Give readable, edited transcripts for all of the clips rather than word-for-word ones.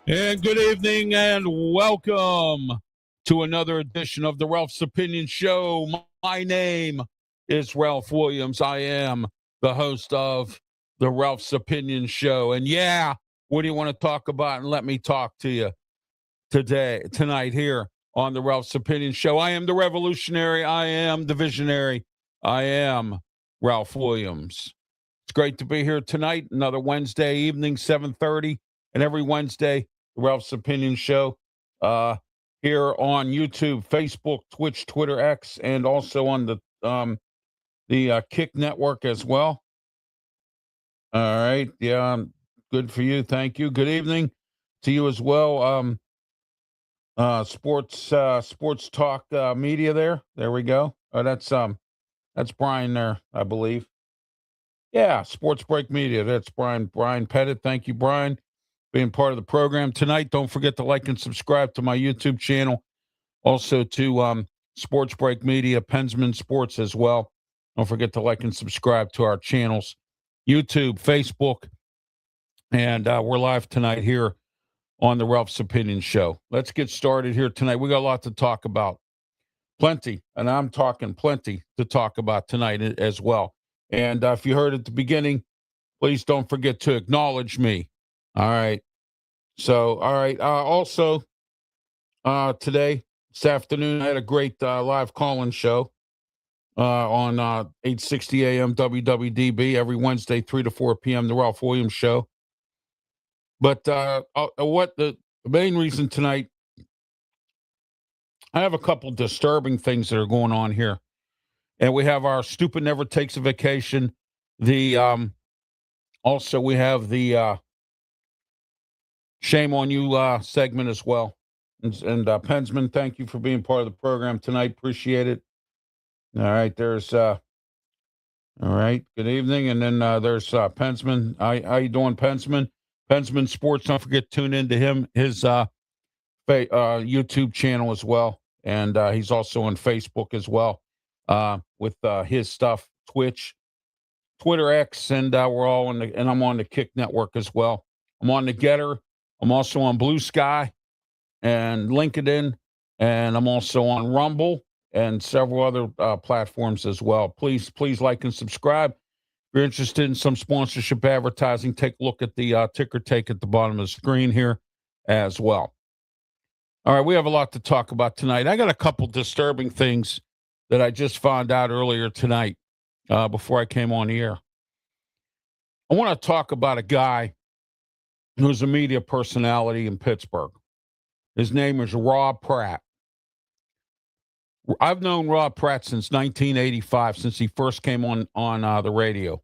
And good evening and welcome to another edition of the Ralph's Opinion Show. My name is Ralph Williams. I am the host of the Ralph's Opinion Show. And yeah, what do you want to talk about? And let me talk to you tonight here on the Ralph's Opinion Show. I am the revolutionary. I am the visionary. I am Ralph Williams. It's great to be here tonight. Another Wednesday evening, 7:30, and every Wednesday, the Ralph's Opinion Show here on YouTube, Facebook, Twitch, Twitter, X, and also on the Kick Network as well. All right, yeah, good for you. Thank you. Good evening to you as well. Sports talk media there we go. That's Brian there, I believe. Yeah, Sports Break Media. That's Brian Pettit. Thank you, Brian, being part of the program tonight. Don't forget to like and subscribe to my YouTube channel, also to Sports Break Media, Pensman Sports as well. Don't forget to like and subscribe to our channels, YouTube, Facebook, and we're live tonight here on the Ralph's Opinion Show. Let's get started here tonight. We got a lot to talk about. Plenty, and I'm talking plenty to talk about tonight as well. And if you heard at the beginning, please don't forget to acknowledge me. All right. So, all right. Also, this afternoon, I had a great live call-in show on 860 AM WWDB every Wednesday, 3 to 4 p.m., the Ralph Williams Show. But the main reason tonight, I have a couple disturbing things that are going on here. And we have our Stupid Never Takes a Vacation. Also, we have the Shame on You segment as well. And Pensman, thank you for being part of the program tonight. Appreciate it. All right, there's all right, good evening. And then there's Pensman. How you doing, Pensman? Pensman Sports, don't forget to tune into his YouTube channel as well. And he's also on Facebook as well with his stuff, Twitch, Twitter, X, and we're all and I'm on the Kick Network as well. I'm on the Getter. I'm also on Blue Sky and LinkedIn, and I'm also on Rumble and several other platforms as well. Please like and subscribe. If you're interested in some sponsorship advertising, take a look at the ticker tape at the bottom of the screen here as well. All right, we have a lot to talk about tonight. I got a couple disturbing things that I just found out earlier tonight before I came on the air. I want to talk about a guy who's a media personality in Pittsburgh. His name is Rob Pratt. I've known Rob Pratt since 1985, since he first came on the radio.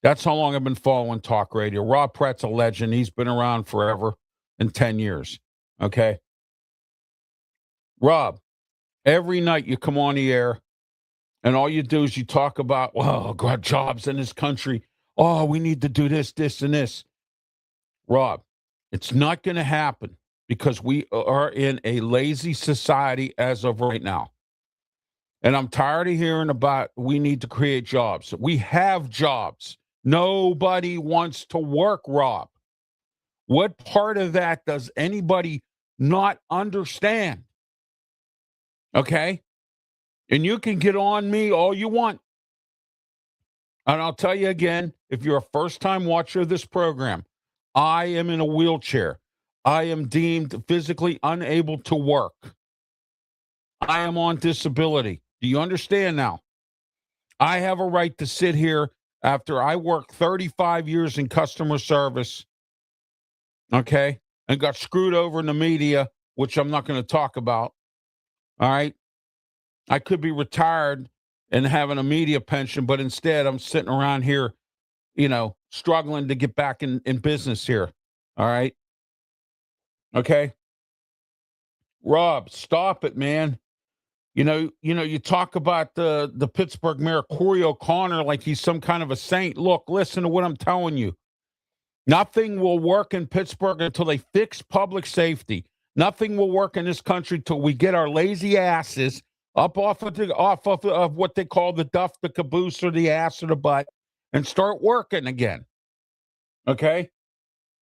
That's how long I've been following talk radio. Rob Pratt's a legend. He's been around forever and 10 years. Okay? Rob, every night you come on the air, and all you do is you talk about, well, got jobs in this country. Oh, we need to do this, this, and this. Rob, it's not going to happen because we are in a lazy society as of right now. And I'm tired of hearing about we need to create jobs. We have jobs. Nobody wants to work, Rob. What part of that does anybody not understand? Okay? And you can get on me all you want. And I'll tell you again, if you're a first-time watcher of this program, I am in a wheelchair. I am deemed physically unable to work. I am on disability. Do you understand now? I have a right to sit here after I worked 35 years in customer service, okay, and got screwed over in the media, which I'm not going to talk about, all right? I could be retired and having a media pension, but instead I'm sitting around here, struggling to get back in business here, all right? Okay? Rob, stop it, man. You talk about the Pittsburgh mayor, Corey O'Connor, like he's some kind of a saint. Look, listen to what I'm telling you. Nothing will work in Pittsburgh until they fix public safety. Nothing will work in this country till we get our lazy asses up off of what they call the duff, the caboose, or the ass or the butt, and start working again. Okay?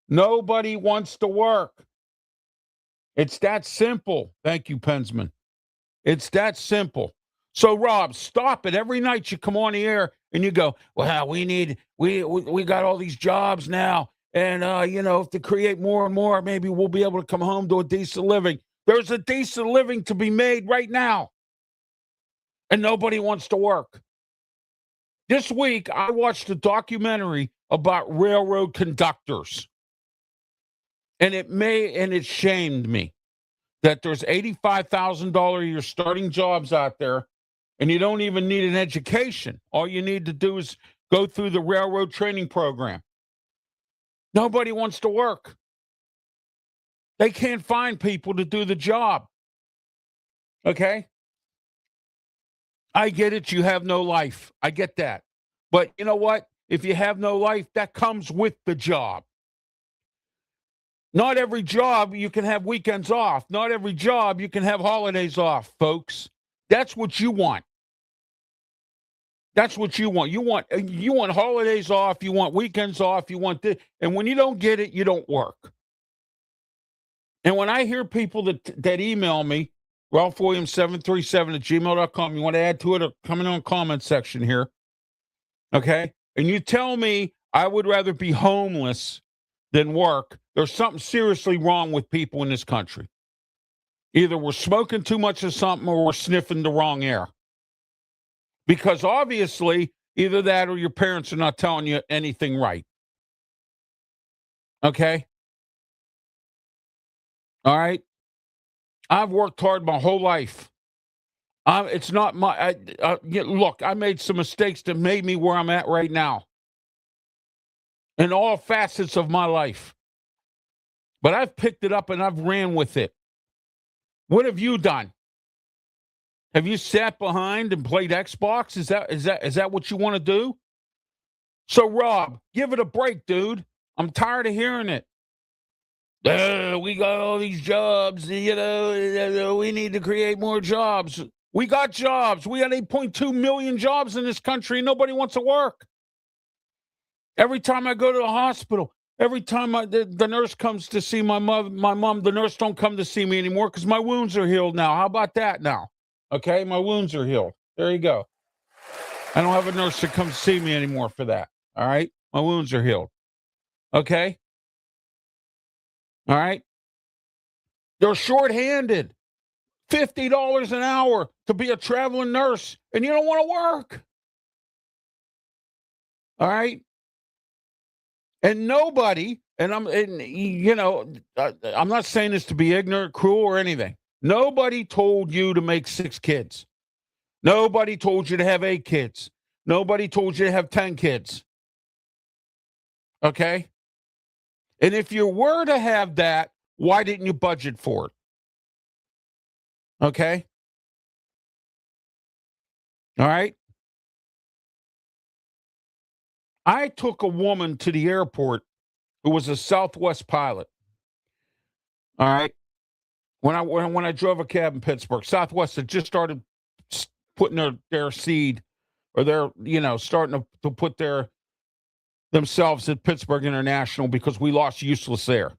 Nobody wants to work. It's that simple. Thank you, Pensman. It's that simple. So, Rob, stop it. Every night you come on the air and you go, well, we got all these jobs now. And, to create more and more, maybe we'll be able to come home to a decent living. There's a decent living to be made right now. And nobody wants to work. This week, I watched a documentary about railroad conductors. And it shamed me that there's $85,000 a year starting jobs out there, and you don't even need an education. All you need to do is go through the railroad training program. Nobody wants to work. They can't find people to do the job. Okay? I get it. You have no life. I get that. But you know what? If you have no life, that comes with the job. Not every job you can have weekends off. Not every job you can have holidays off, folks. That's what you want. That's what you want. You want holidays off. You want weekends off. You want this. And when you don't get it, you don't work. And when I hear people that email me, RalphWilliams737 @gmail.com, you want to add to it or come in on comment section here, okay? And you tell me I would rather be homeless than work, there's something seriously wrong with people in this country. Either we're smoking too much of something or we're sniffing the wrong air. Because obviously, either that or your parents are not telling you anything right. Okay? All right? I've worked hard my whole life. It's not my... look, I made some mistakes that made me where I'm at right now. In all facets of my life. But I've picked it up and I've ran with it. What have you done? Have you sat behind and played Xbox? Is that what you want to do? So, Rob, give it a break, dude. I'm tired of hearing it. We got all these jobs, we need to create more jobs. We got jobs. We got 8.2 million jobs in this country, and nobody wants to work. Every time I go to the hospital, every time the nurse comes to see my mom, the nurse don't come to see me anymore because my wounds are healed now. How about that now? Okay, my wounds are healed. There you go. I don't have a nurse that comes see me anymore for that. All right? My wounds are healed. Okay? All right? They're shorthanded. $50 an hour to be a traveling nurse, and you don't want to work. All right? And nobody, I'm not saying this to be ignorant, cruel, or anything. Nobody told you to make 6 kids. Nobody told you to have 8 kids. Nobody told you to have 10 kids. Okay? And if you were to have that, why didn't you budget for it? Okay? All right? I took a woman to the airport who was a Southwest pilot. All right? When I drove a cab in Pittsburgh, Southwest had just started putting their seed, or they're starting to put themselves at Pittsburgh International because we lost Useless Air.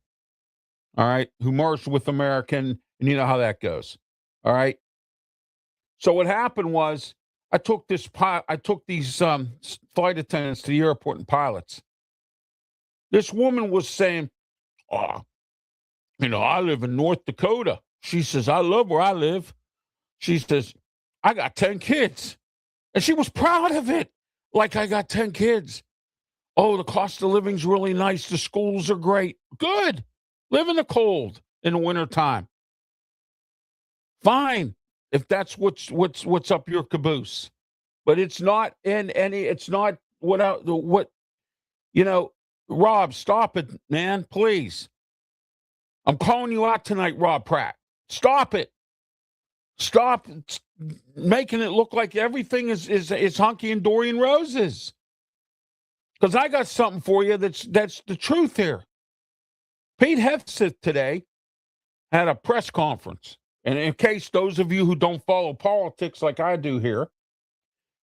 All right, who merged with American, and you know how that goes. All right. So what happened was I took these flight attendants to the airport and pilots. This woman was saying, "Oh, I live in North Dakota." She says, "I love where I live." She says, "I got 10 kids." And she was proud of it. Like, I got 10 kids. Oh, the cost of living's really nice. The schools are great. Good. Live in the cold in the wintertime. Fine. If that's what's up your caboose. But it's not it's not Rob, stop it, man, please. I'm calling you out tonight, Rob Pratt. Stop it. Stop making it look like everything is hunky and dory and roses. Because I got something for you that's the truth here. Pete Hegseth today had a press conference. And in case those of you who don't follow politics like I do here,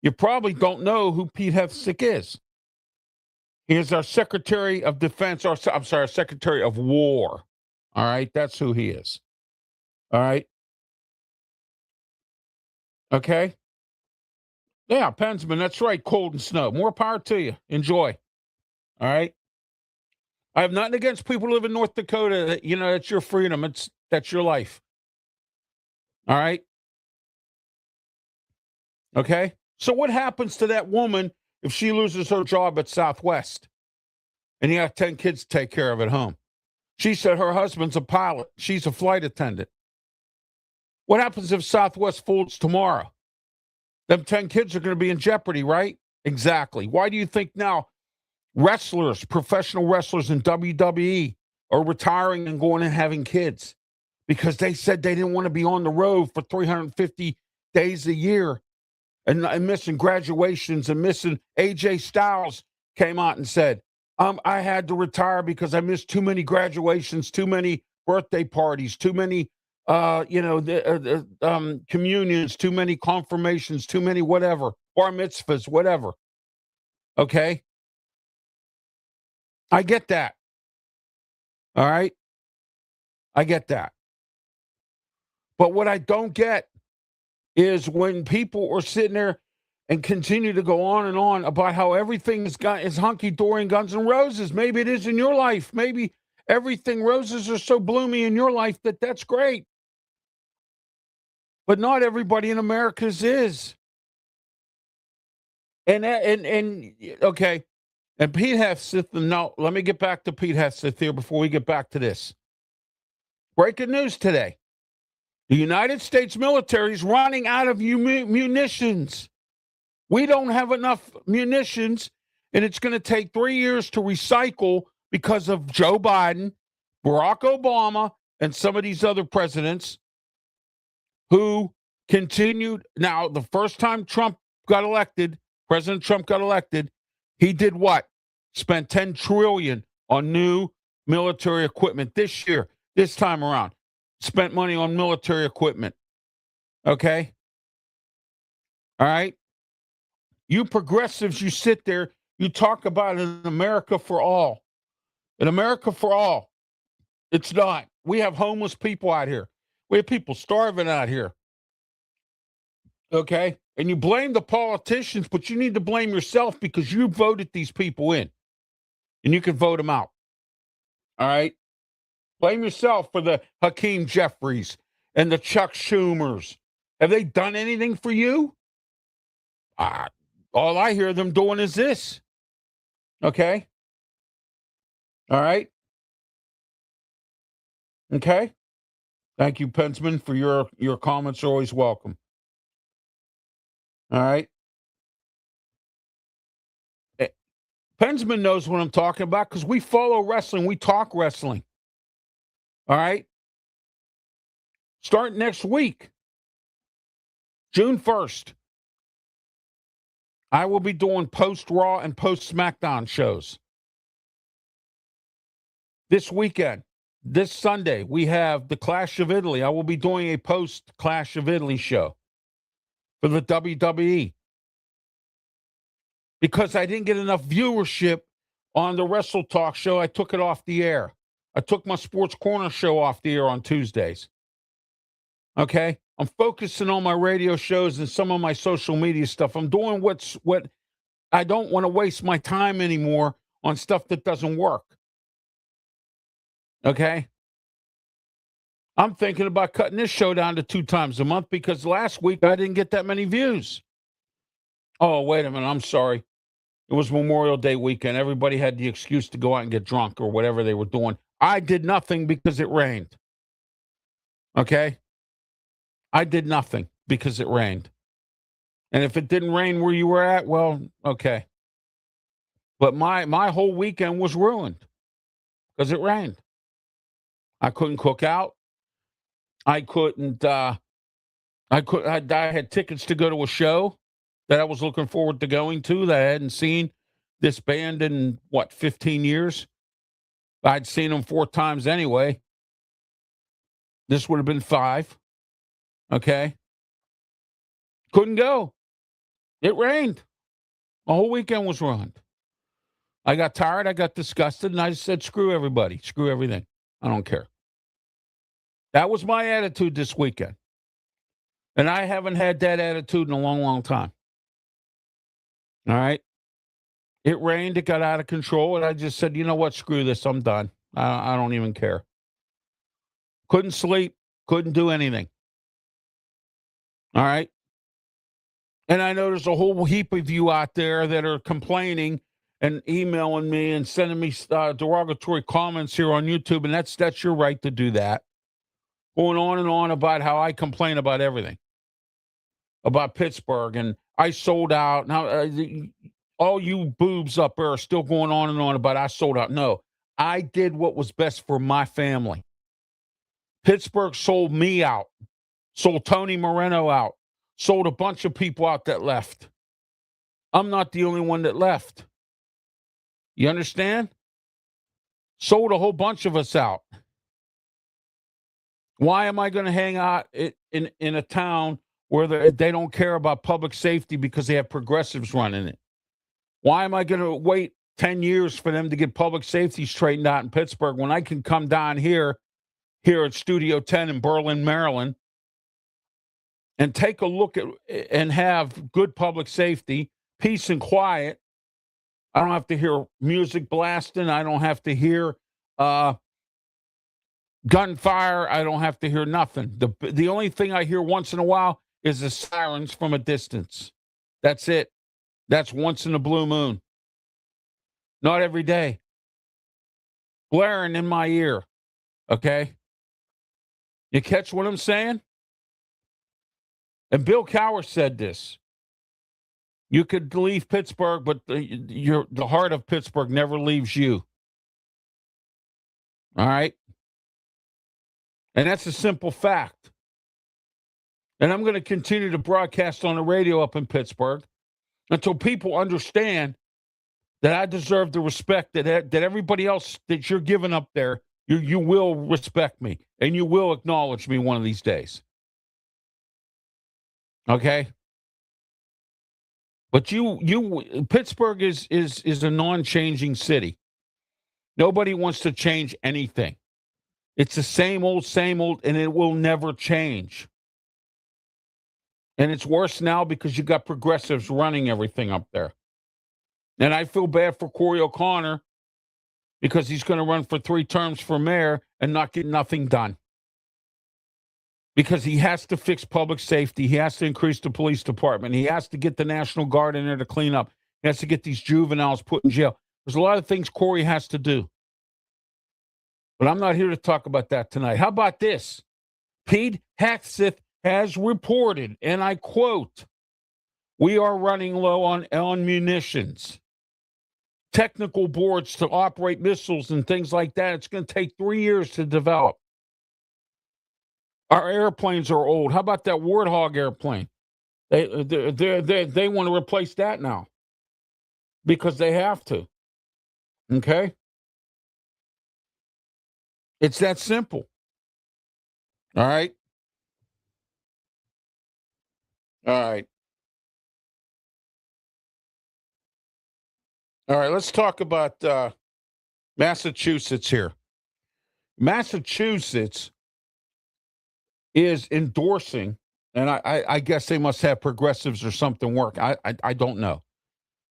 you probably don't know who Pete Hegseth is. He is our Secretary of Defense, our Secretary of War. All right, that's who he is. All right. Okay. Yeah, Pensman, that's right. Cold and snow. More power to you. Enjoy. All right. I have nothing against people who live in North Dakota. That's your freedom. That's your life. All right. Okay. So what happens to that woman if she loses her job at Southwest and you have 10 kids to take care of at home? She said her husband's a pilot. She's a flight attendant. What happens if Southwest folds tomorrow? Them 10 kids are going to be in jeopardy, right? Exactly. Why do you think now wrestlers, professional wrestlers in WWE are retiring and going and having kids? Because they said they didn't want to be on the road for 350 days a year and missing graduations and missing. AJ Styles came out and said, I had to retire because I missed too many graduations, too many birthday parties, too many communions, too many confirmations, too many whatever, bar mitzvahs, whatever. Okay? I get that. All right? I get that. But what I don't get is when people are sitting there and continue to go on and on about how everything is hunky-dory and Guns N' Roses. Maybe it is in your life. Maybe everything roses are so bloomy in your life that's great. But not everybody in America's is. And okay. And Pete Hegseth, no, let me get back to Pete Hegseth here before we get back to this. Breaking news today. The United States military is running out of munitions. We don't have enough munitions, and it's going to take 3 years to recycle because of Joe Biden, Barack Obama, and some of these other presidents who continued. Now, the first time President Trump got elected, he did what? Spent $10 trillion on new military equipment this year, this time around. Spent money on military equipment. Okay? All right? You progressives, you sit there, you talk about an America for all. An America for all. It's not. We have homeless people out here. We have people starving out here. Okay? And you blame the politicians, but you need to blame yourself because you voted these people in. And you can vote them out. All right? Blame yourself for the Hakeem Jeffries and the Chuck Schumers. Have they done anything for you? All I hear them doing is this. Okay? All right? Okay? Thank you, Pensman, for your comments. Are always welcome. All right? Pensman knows what I'm talking about because we follow wrestling. We talk wrestling. All right? Start next week, June 1st. I will be doing post-Raw and post-SmackDown shows. This weekend, this Sunday, we have the Clash of Italy. I will be doing a post-Clash of Italy show for the WWE because I didn't get enough viewership on the Wrestle Talk show. I took it off the air. I took my Sports Corner show off the air on Tuesdays. Okay? I'm focusing on my radio shows and some of my social media stuff. I'm doing what I don't want to waste my time anymore on stuff that doesn't work. Okay? I'm thinking about cutting this show down to 2 times a month because last week I didn't get that many views. Oh, wait a minute. I'm sorry. It was Memorial Day weekend. Everybody had the excuse to go out and get drunk or whatever they were doing. I did nothing because it rained. Okay? I did nothing because it rained. And if it didn't rain where you were at, well, okay. But my whole weekend was ruined because it rained. I couldn't cook out. I couldn't. I had tickets to go to a show that I was looking forward to going to that I hadn't seen this band in 15 years. I'd seen them 4 times anyway. This would have been 5. Okay. Couldn't go. It rained. My whole weekend was ruined. I got tired. I got disgusted, and I said, "Screw everybody. Screw everything. I don't care." That was my attitude this weekend. And I haven't had that attitude in a long, long time. All right. It rained. It got out of control. And I just said, you know what? Screw this. I'm done. I don't even care. Couldn't sleep. Couldn't do anything. All right. And I know there's a whole heap of you out there that are complaining and emailing me and sending me derogatory comments here on YouTube. And that's your right to do that. Going on and on about how I complain about everything. About Pittsburgh and I sold out. Now, all you boobs up there are still going on and on about I sold out. No, I did what was best for my family. Pittsburgh sold me out, sold Tony Moreno out, sold a bunch of people out that left. I'm not the only one that left. You understand? Sold a whole bunch of us out. Why am I going to hang out in a town where they don't care about public safety because they have progressives running it? Why am I going to wait 10 years for them to get public safety straightened out in Pittsburgh when I can come down here at Studio 10 in Berlin, Maryland, and take a look at and have good public safety, peace and quiet. I don't have to hear music blasting. I don't have to hear gunfire. I don't have to hear nothing. The only thing I hear once in a while is the sirens from a distance. That's it. That's once in a blue moon. Not every day. Blaring in my ear. Okay? You catch what I'm saying? And Bill Cowher said this. You could leave Pittsburgh, but the heart of Pittsburgh never leaves you. All right? And that's a simple fact. And I'm going to continue to broadcast on the radio up in Pittsburgh until people understand that I deserve the respect that everybody else that you're giving up there, you will respect me and you will acknowledge me one of these days. Okay? But Pittsburgh is a non-changing city. Nobody wants to change anything. It's the same old, and it will never change. And it's worse now because you got progressives running everything up there. And I feel bad for Corey O'Connor because he's going to run for 3 terms for mayor and not get nothing done. Because he has to fix public safety. He has to increase the police department. He has to get the National Guard in there to clean up. He has to get these juveniles put in jail. There's a lot of things Corey has to do. But I'm not here to talk about that tonight. How about this? Pete Hegseth has reported, and I quote, "We are running low on munitions. Technical boards to operate missiles and things like that. It's going to take 3 years to develop. Our airplanes are old. How about that Warthog airplane? They want to replace that now because they have to. Okay? It's that simple. All right? All right. All right, let's talk about Massachusetts here. Massachusetts is endorsing, and I guess they must have progressives or something work. I don't know.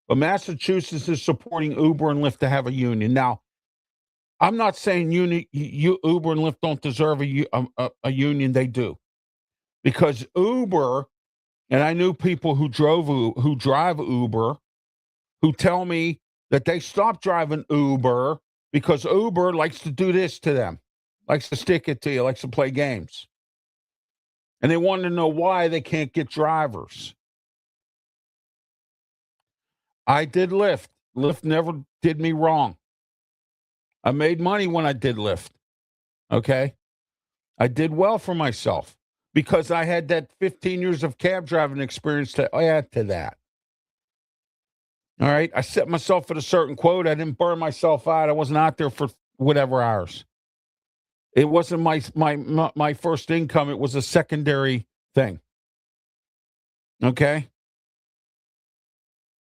But Massachusetts is supporting Uber and Lyft to have a union. Now, I'm not saying Uber and Lyft don't deserve a union. They do. Because Uber, and I knew people who drive Uber, who tell me that they stopped driving Uber because Uber likes to do this to them, likes to stick it to you, likes to play games. And they want to know why they can't get drivers. I did Lyft. Lyft never did me wrong. I made money when I did Lyft. Okay? I did well for myself because I had that 15 years of cab driving experience to add to that. All right? I set myself at a certain quote. I didn't burn myself out. I wasn't out there for whatever hours. It wasn't my first income. It was a secondary thing. Okay?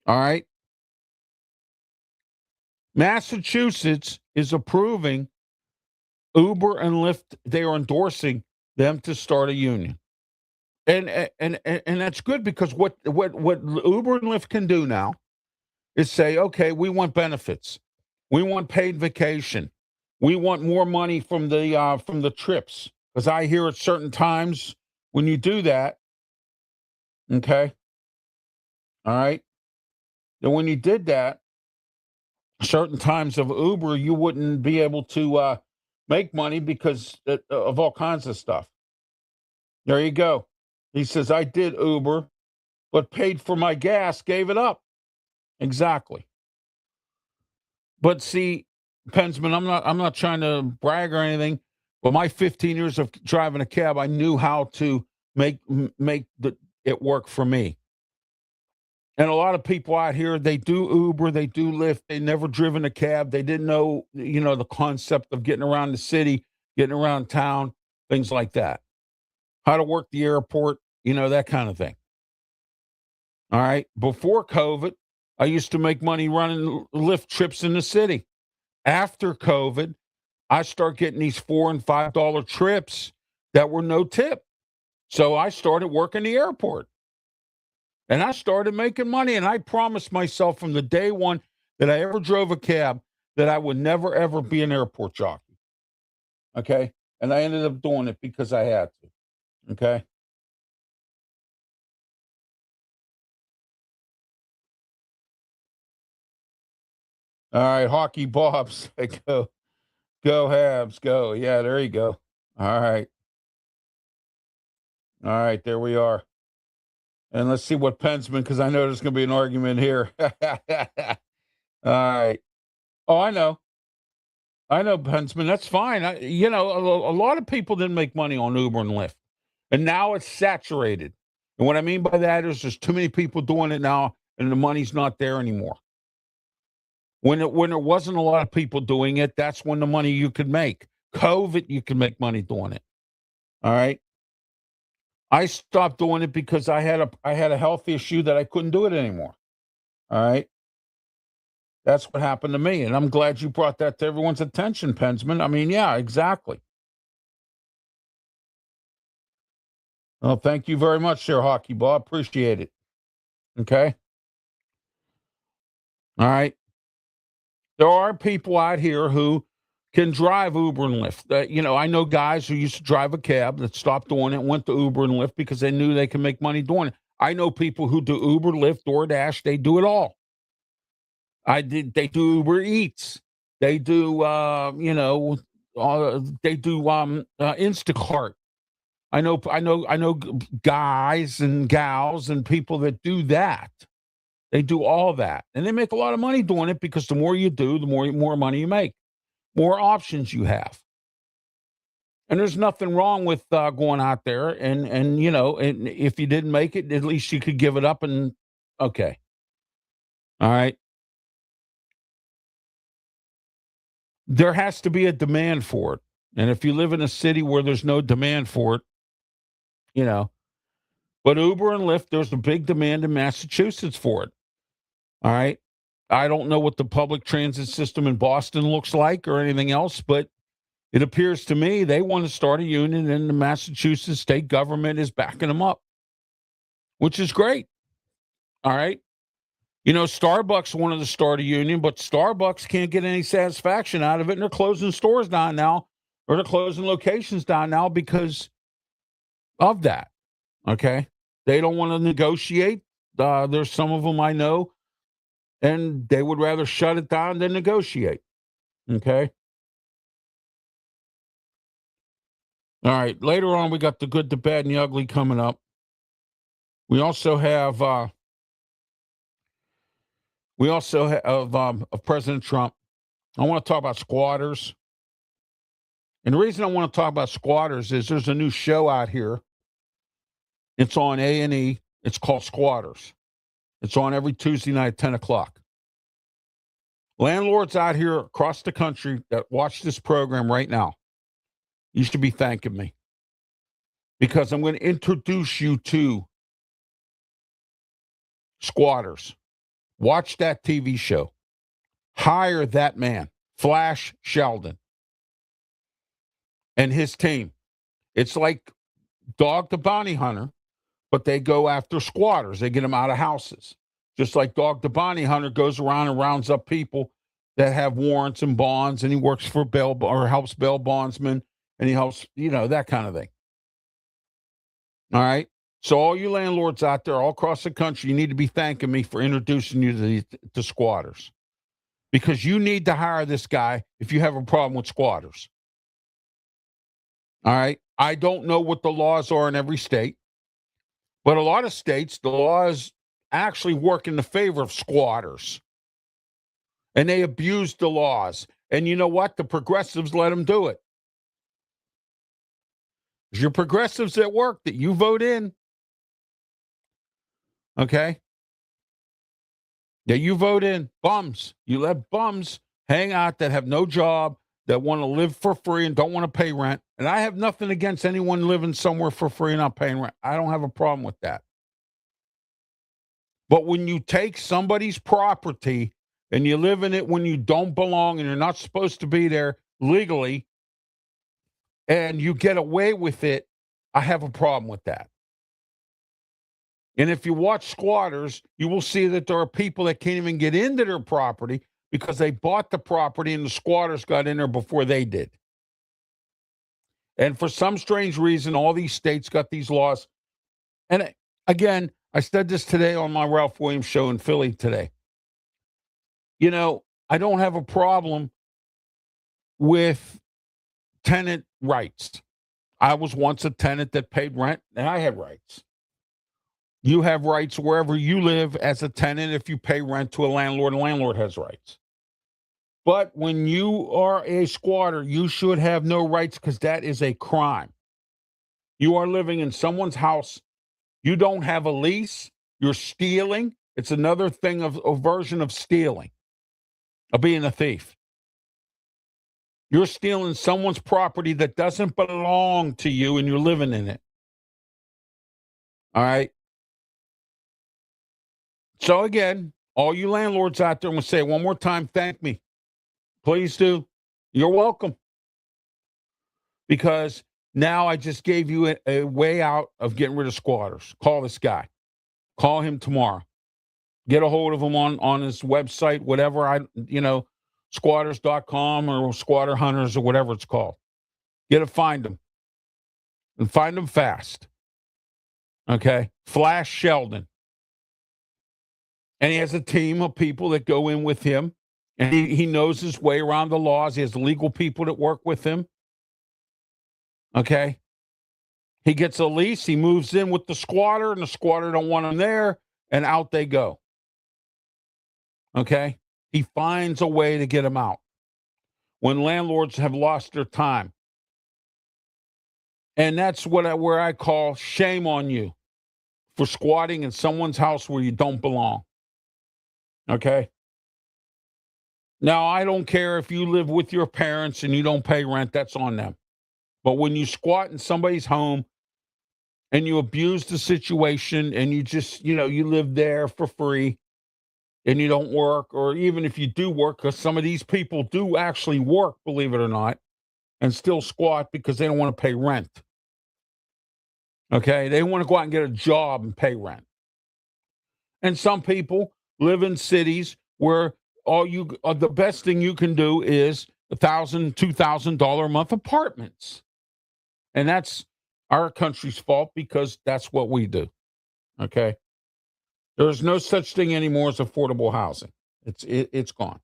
All right? Massachusetts is approving Uber and Lyft. They are endorsing them to start a union. And that's good because what Uber and Lyft can do now is say, okay, we want benefits, we want paid vacation, we want more money from the trips because I hear at certain times when you do that, okay, all right, then when you did that, certain times of Uber, you wouldn't be able to make money because of all kinds of stuff. There you go. He says, I did Uber, but paid for my gas, gave it up. Exactly. But see, Pensman, I'm not trying to brag or anything, but my 15 years of driving a cab, I knew how to make it work for me. And a lot of people out here, they do Uber, they do Lyft, they never driven a cab. They didn't know, the concept of getting around the city, getting around town, things like that. How to work the airport, that kind of thing. All right. Before COVID, I used to make money running Lyft trips in the city. After COVID, I start getting these $4 and $5 trips that were no tip. So I started working the airport and I started making money. And I promised myself from the day one that I ever drove a cab that I would never, ever be an airport jockey. Okay. And I ended up doing it because I had to. Okay. All right. Hockey Bobs. Go Habs. Go. Yeah. There you go. All right. All right. There we are. And let's see what Pensman, because I know there's going to be an argument here. All right. Oh, I know. I know, Pensman. That's fine. A lot of people didn't make money on Uber and Lyft, and now it's saturated. And what I mean by that is there's too many people doing it now, and the money's not there anymore. When there wasn't a lot of people doing it, that's when the money you could make. COVID, you can make money doing it. All right. I stopped doing it because I had a health issue that I couldn't do it anymore. All right. That's what happened to me. And I'm glad you brought that to everyone's attention, Pensman. I mean, yeah, exactly. Well, thank you very much, Sir Hockey Ball. Appreciate it. Okay. All right. There are people out here who can drive Uber and Lyft. I know guys who used to drive a cab that stopped doing it, went to Uber and Lyft because they knew they can make money doing it. I know people who do Uber, Lyft, DoorDash. They do it all. They do Uber Eats. They do, they do Instacart. I know guys and gals and people that do that. They do all that, and they make a lot of money doing it because the more you do, the more money you make, more options you have. And there's nothing wrong with going out there and if you didn't make it, at least you could give it up and okay, all right. There has to be a demand for it, and if you live in a city where there's no demand for it, you know. But Uber and Lyft, there's a big demand in Massachusetts for it. All right. I don't know what the public transit system in Boston looks like or anything else, but it appears to me they want to start a union and the Massachusetts state government is backing them up, which is great. All right. Starbucks wanted to start a union, but Starbucks can't get any satisfaction out of it. And they're closing stores down now, or they're closing locations down now because of that. Okay. They don't want to negotiate. There's some of them I know, and they would rather shut it down than negotiate. Okay. All right. Later on, we got the good, the bad, and the ugly coming up. We also have of President Trump. I want to talk about squatters. And the reason I want to talk about squatters is there's a new show out here. It's on A&E. It's called Squatters. It's on every Tuesday night at 10 o'clock. Landlords out here across the country that watch this program right now, you should be thanking me because I'm going to introduce you to Squatters. Watch that TV show. Hire that man, Flash Sheldon, and his team. It's like Dog the Bounty Hunter, but they go after squatters. They get them out of houses. Just like Dog the Bounty Hunter goes around and rounds up people that have warrants and bonds, and he works for bail or helps bail bondsmen, and he helps, that kind of thing. All right. So all you landlords out there all across the country, you need to be thanking me for introducing you to squatters, because you need to hire this guy if you have a problem with squatters. All right. I don't know what the laws are in every state, but a lot of states, the laws actually work in the favor of squatters, and they abuse the laws. And you know what? The progressives let them do it. It's your progressives at work that you vote in. Okay? Yeah, you vote in bums. You let bums hang out that have no job, that want to live for free and don't want to pay rent. And I have nothing against anyone living somewhere for free and not paying rent. I don't have a problem with that. But when you take somebody's property and you live in it when you don't belong and you're not supposed to be there legally, and you get away with it, I have a problem with that. And if you watch squatters, you will see that there are people that can't even get into their property because they bought the property and the squatters got in there before they did. And for some strange reason, all these states got these laws. And again, I said this today on my Ralph Williams show in Philly today. I don't have a problem with tenant rights. I was once a tenant that paid rent, and I had rights. You have rights wherever you live as a tenant. If you pay rent to a landlord has rights. But when you are a squatter, you should have no rights, because that is a crime. You are living in someone's house. You don't have a lease. You're stealing. It's another thing of a version of stealing, of being a thief. You're stealing someone's property that doesn't belong to you, and you're living in it. All right? So again, all you landlords out there, I'm going to say it one more time, thank me. Please do. You're welcome. Because now I just gave you a way out of getting rid of squatters. Call this guy. Call him tomorrow. Get a hold of him on his website, whatever, squatters.com or Squatter Hunters or whatever it's called. Find him. And find him fast. Okay? Flash Sheldon. And he has a team of people that go in with him. And he knows his way around the laws. He has legal people that work with him. Okay? He gets a lease. He moves in with the squatter, and the squatter don't want him there, and out they go. Okay? He finds a way to get him out. When landlords have lost their time. And that's where I call shame on you for squatting in someone's house where you don't belong. Okay? Now, I don't care if you live with your parents and you don't pay rent, that's on them. But when you squat in somebody's home and you abuse the situation and you just, you live there for free and you don't work, or even if you do work, because some of these people do actually work, believe it or not, and still squat because they don't want to pay rent. Okay? They want to go out and get a job and pay rent. And some people live in cities where the best thing you can do is $1,000, $2,000 a month apartments. And that's our country's fault, because that's what we do. Okay? There's no such thing anymore as affordable housing. It's gone.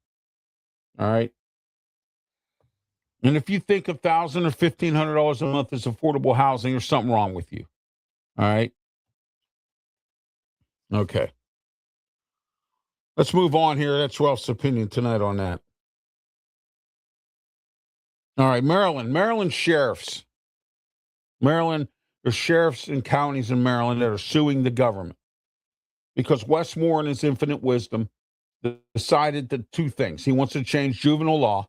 All right? And if you think $1,000 or $1,500 a month is affordable housing, there's something wrong with you. All right? Okay. Let's move on here. That's Ralph's opinion tonight on that. All right, Maryland sheriffs. Maryland, there's sheriffs in counties in Maryland that are suing the government because Wes Moore, in his infinite wisdom, decided that two things. He wants to change juvenile law.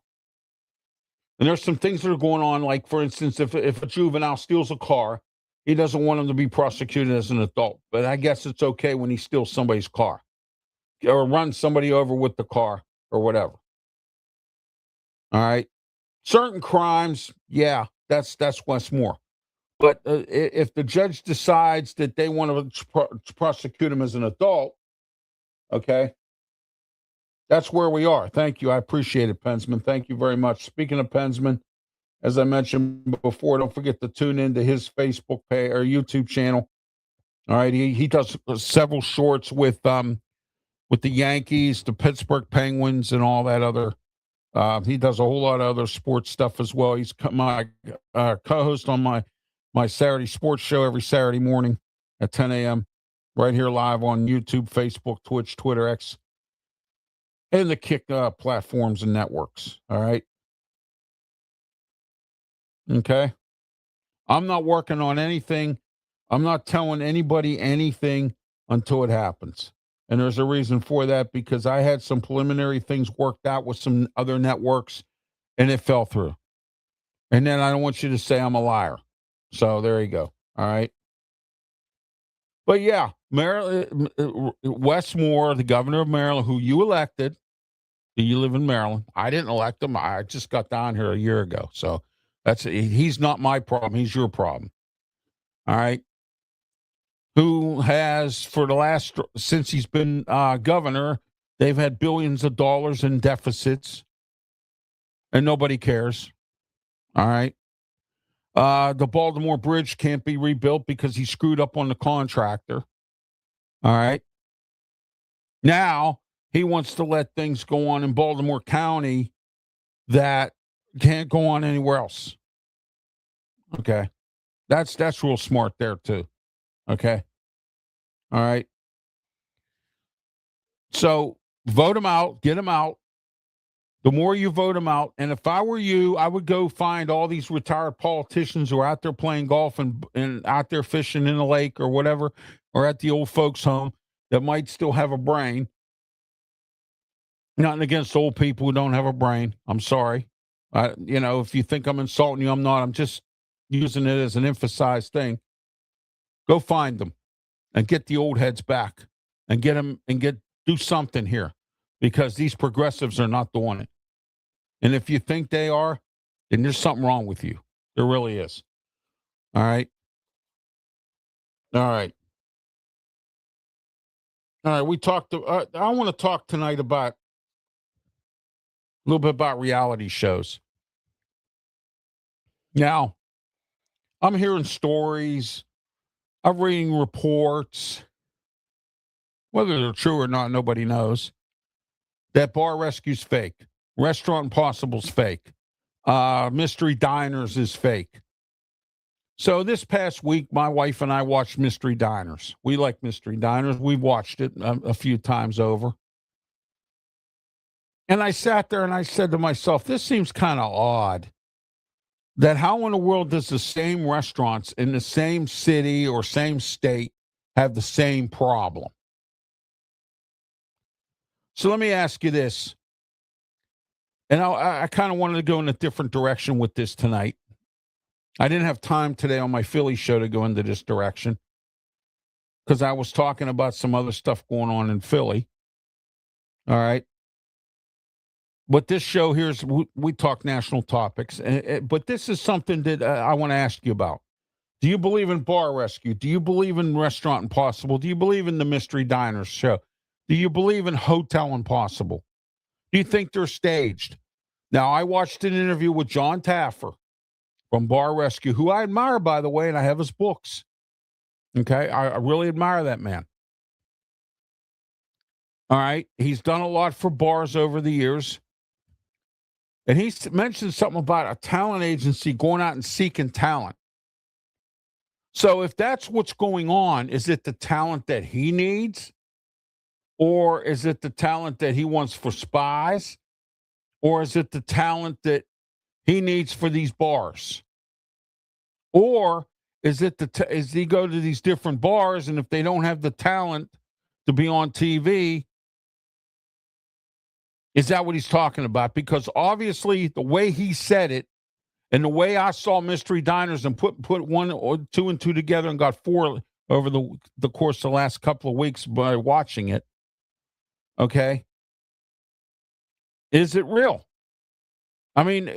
And there's some things that are going on, like, for instance, if a juvenile steals a car, he doesn't want him to be prosecuted as an adult. But I guess it's okay when he steals somebody's car or runs somebody over with the car or whatever. All right. Certain crimes, yeah, that's Wes Moore. But if the judge decides that they want to prosecute him as an adult, okay, that's where we are. Thank you. I appreciate it, Pensman. Thank you very much. Speaking of Pensman, as I mentioned before, don't forget to tune into his Facebook page or YouTube channel. All right, he does several shorts with the Yankees, the Pittsburgh Penguins, and all that other. He does a whole lot of other sports stuff as well. He's my co-host on my Saturday sports show every Saturday morning at 10 a.m. right here live on YouTube, Facebook, Twitch, Twitter, X, and the Kick platforms and networks. All right. Okay. I'm not working on anything. I'm not telling anybody anything until it happens. And there's a reason for that, because I had some preliminary things worked out with some other networks and it fell through. And then I don't want you to say I'm a liar. So there you go. All right. But yeah, Maryland, Wes Moore, the governor of Maryland, who you elected. You live in Maryland. I didn't elect him. I just got down here a year ago. So he's not my problem. He's your problem. All right. Who has, for the last, since he's been governor, they've had billions of dollars in deficits and nobody cares. All right. The Baltimore Bridge can't be rebuilt because he screwed up on the contractor. All right. Now he wants to let things go on in Baltimore County that can't go on anywhere else. Okay. That's real smart there too. Okay. All right. So vote him out, get him out. The more you vote him out, and if I were you, I would go find all these retired politicians who are out there playing golf and out there fishing in the lake or whatever, or at the old folks' home that might still have a brain. Nothing against old people who don't have a brain. I'm sorry. If you think I'm insulting you, I'm not. I'm just using it as an emphasized thing. Go find them and get the old heads back and get them and do something here, because these progressives are not doing it. And if you think they are, then there's something wrong with you. There really is. All right. All right. All right. We talked. I want to talk tonight about a little bit about reality shows. Now, I'm hearing stories. I'm reading reports. Whether they're true or not, nobody knows. That Bar Rescue's fake. Restaurant Impossible's fake. Mystery Diners is fake. So this past week, my wife and I watched Mystery Diners. We like Mystery Diners. We've watched it a few times over. And I sat there and I said to myself, this seems kind of odd. That how in the world does the same restaurants in the same city or same state have the same problem? So let me ask you this. And I kind of wanted to go in a different direction with this tonight. I didn't have time today on my Philly show to go into this direction because I was talking about some other stuff going on in Philly. All right. But this show here is, we talk national topics. But this is something that I want to ask you about. Do you believe in Bar Rescue? Do you believe in Restaurant Impossible? Do you believe in the Mystery Diners show? Do you believe in Hotel Impossible? Do you think they're staged? Now, I watched an interview with John Taffer from Bar Rescue, who I admire, by the way, and I have his books. Okay? I really admire that man. All right? He's done a lot for bars over the years. And he mentioned something about a talent agency going out and seeking talent. So if that's what's going on, is it the talent that he needs? Or is it the talent that he wants for spies? Or is it the talent that he needs for these bars? Or is it is he go to these different bars, and if they don't have the talent to be on TV, is that what he's talking about? Because obviously the way he said it and the way I saw Mystery Diners and put one or two and two together and got four over the course of the last couple of weeks by watching it. Okay. Is it real? I mean,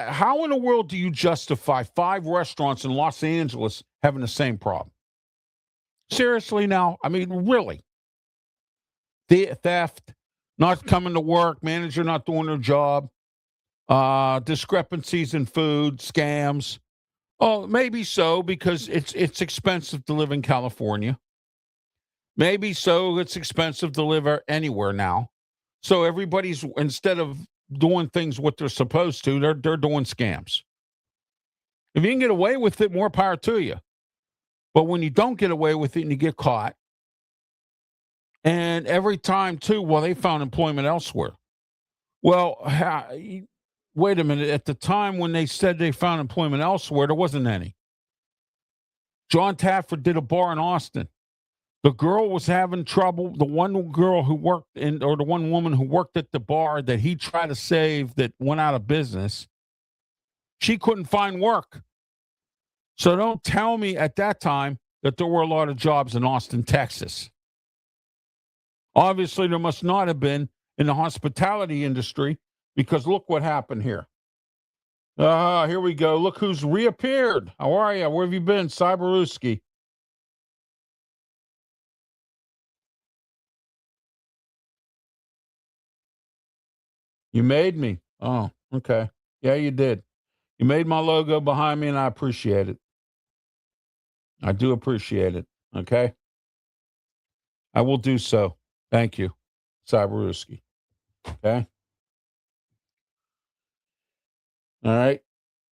how in the world do you justify 5 restaurants in Los Angeles having the same problem? Seriously now? I mean, really? The theft, not coming to work, manager not doing their job, discrepancies in food, scams. Oh, maybe so because it's expensive to live in California. Maybe so it's expensive to live anywhere now. So everybody's instead of doing things what they're supposed to, they're doing scams. If you can get away with it, more power to you. But when you don't get away with it and you get caught, and every time too, well, they found employment elsewhere. Well, wait a minute. At the time when they said they found employment elsewhere, there wasn't any. John Taffer did a bar in Austin. The girl was having trouble. The one girl who worked in, or the one woman who worked at the bar that he tried to save that went out of business, she couldn't find work. So don't tell me at that time that there were a lot of jobs in Austin, Texas. Obviously, there must not have been in the hospitality industry because look what happened here. Here we go. Look who's reappeared. How are you? Where have you been? Cyberuski. You made me. Oh, okay. Yeah, you did. You made my logo behind me, and I appreciate it. I do appreciate it. Okay. I will do so. Thank you, Cyberuski. Okay. All right.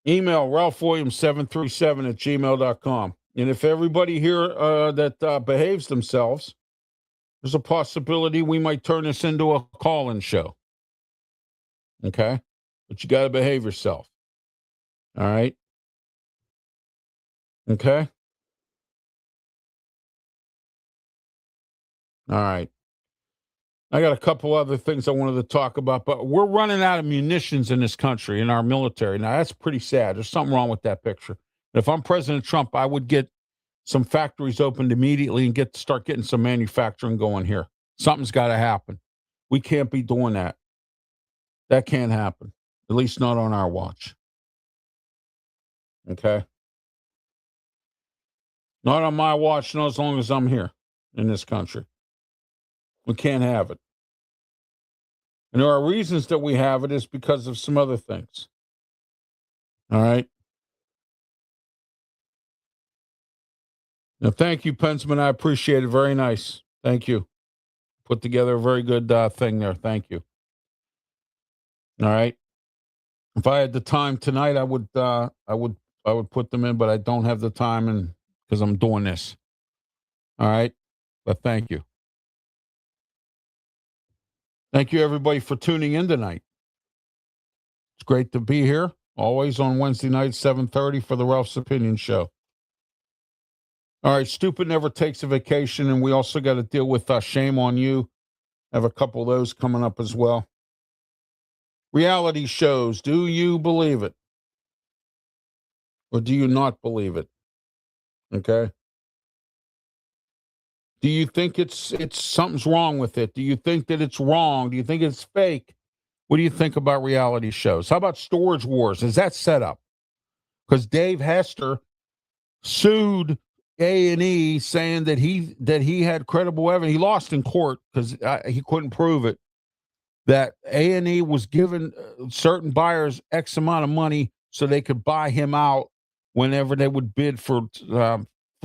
Email RalphWilliams737 at gmail.com. And if everybody here that behaves themselves, there's a possibility we might turn this into a call-in show. Okay? But you got to behave yourself. All right? Okay? All right. I got a couple other things I wanted to talk about, but we're running out of munitions in this country, in our military. Now, that's pretty sad. There's something wrong with that picture. If I'm President Trump, I would get some factories opened immediately and start getting some manufacturing going here. Something's got to happen. We can't be doing that. That can't happen, at least not on our watch. Okay? Not on my watch, not as long as I'm here in this country. We can't have it. And there are reasons that we have it is because of some other things. All right? Now, thank you, Pensman. I appreciate it. Very nice. Thank you. Put together a very good thing there. Thank you. All right. If I had the time tonight, I would put them in, but I don't have the time, and because I'm doing this. All right. But thank you. Thank you, everybody, for tuning in tonight. It's great to be here. Always on Wednesday night, 7:30 for the Ralph's Opinion Show. All right, stupid never takes a vacation, and we also got to deal with shame on you. I have a couple of those coming up as well. Reality shows. Do you believe it? Or do you not believe it? Okay. Do you think it's something's wrong with it? Do you think that it's wrong? Do you think it's fake? What do you think about reality shows? How about Storage Wars? Is that set up? Because Dave Hester sued A&E saying that he had credible evidence. He lost in court because he couldn't prove it. That A&E was giving certain buyers X amount of money so they could buy him out whenever they would bid for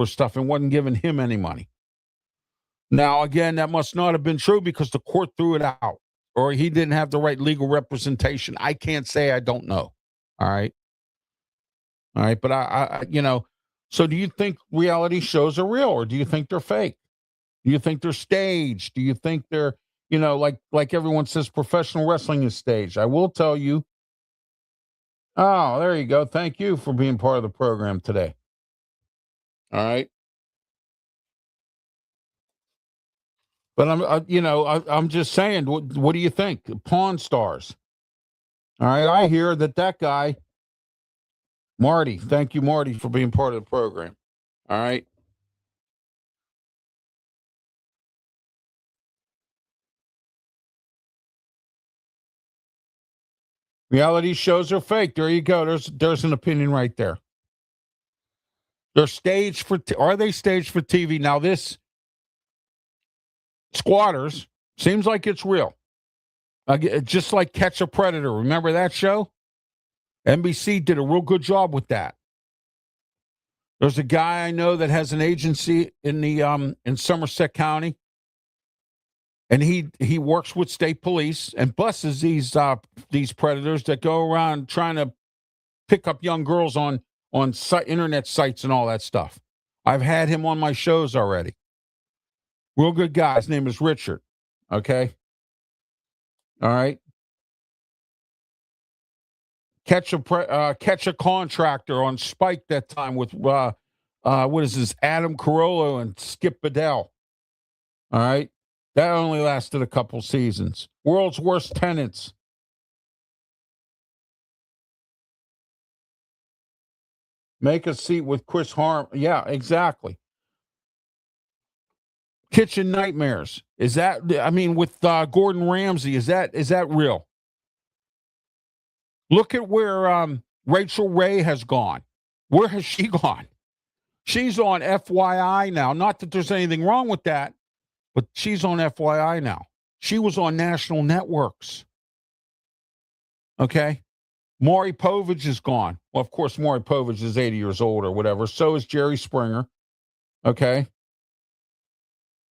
stuff, and wasn't giving him any money. Now, again, that must not have been true because the court threw it out, or he didn't have the right legal representation. I can't say. I don't know. All right. All right. But so do you think reality shows are real, or do you think they're fake? Do you think they're staged? Do you think they're, like everyone says, professional wrestling is staged? I will tell you. Oh, there you go. Thank you for being part of the program today. All right. But I'm just saying, what do you think? Pawn Stars. All right. I hear that guy, Marty, thank you, Marty, for being part of the program. All right. Reality shows are fake. There you go. There's an opinion right there. They're staged for. Are they staged for TV? Now this Squatters seems like it's real. Just like Catch a Predator. Remember that show? NBC did a real good job with that. There's a guy I know that has an agency in the in Somerset County, and he works with state police and busts these predators that go around trying to pick up young girls on internet sites and all that stuff. I've had him on my shows already. Real good guy. His name is Richard. Okay. All right. Catch a contractor on Spike that time with what is this, Adam Carolla and Skip Bedell. All right. That only lasted a couple seasons. World's Worst Tenants. Make a Seat with Chris Harm. Yeah, exactly. Kitchen Nightmares. Is that, I mean, with Gordon Ramsay, is that real? Look at where Rachel Ray has gone. Where has she gone? She's on FYI now. Not that there's anything wrong with that, but she's on FYI now. She was on national networks. Okay? Maury Povich is gone. Well, of course, Maury Povich is 80 years old or whatever. So is Jerry Springer. Okay?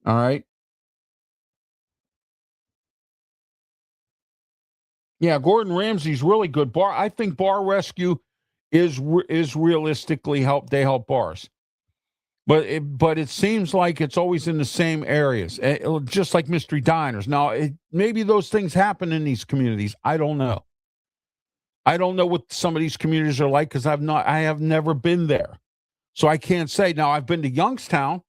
All right? Yeah, Gordon Ramsay's really good. I think Bar Rescue is realistically they help bars. But it seems like it's always in the same areas, just like mystery diners. Now, maybe those things happen in these communities. I don't know. I don't know what some of these communities are like because I have never been there. So I can't say. Now, I've been to Youngstown,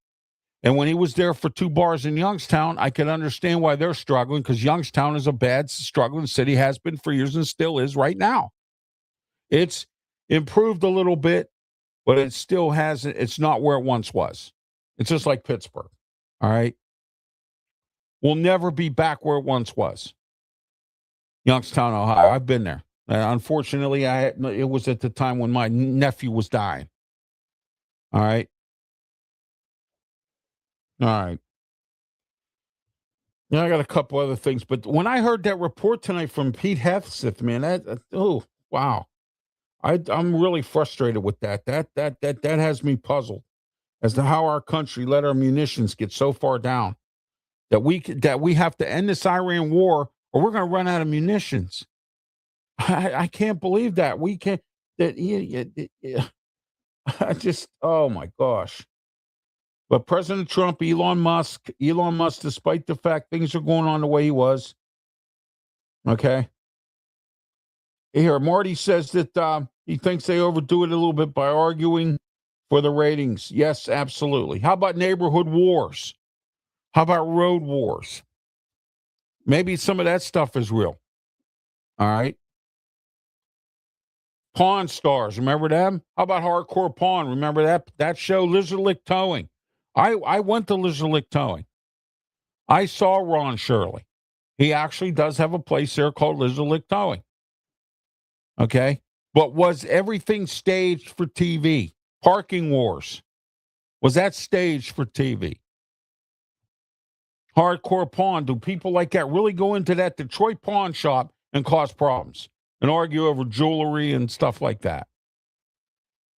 and when he was there for 2 bars in Youngstown, I can understand why they're struggling because Youngstown is a bad, struggling city, has been for years and still is right now. It's improved a little bit, but it still hasn't. It's not where it once was. It's just like Pittsburgh. All right. We'll never be back where it once was. Youngstown, Ohio. I've been there. Unfortunately, it was at the time when my nephew was dying. All right. All right. Yeah, I got a couple other things, but when I heard that report tonight from Pete Hegseth, man, oh wow, I'm really frustrated with that. That has me puzzled as to how our country let our munitions get so far down that we have to end this Iran war or we're going to run out of munitions. I can't believe that we can't. I just, oh my gosh. But President Trump, Elon Musk, despite the fact things are going on the way he was, okay. Here, Marty says that he thinks they overdo it a little bit by arguing for the ratings. Yes, absolutely. How about neighborhood wars? How about road wars? Maybe some of that stuff is real. All right. Pawn Stars, remember them? How about Hardcore Pawn? Remember that show, Lizard Lick Towing? I went to Lizard Lick Towing. I saw Ron Shirley. He actually does have a place there called Lizard Lick Towing. Okay. But was everything staged for TV? Parking Wars. Was that staged for TV? Hardcore Pawn. Do people like that really go into that Detroit pawn shop and cause problems and argue over jewelry and stuff like that?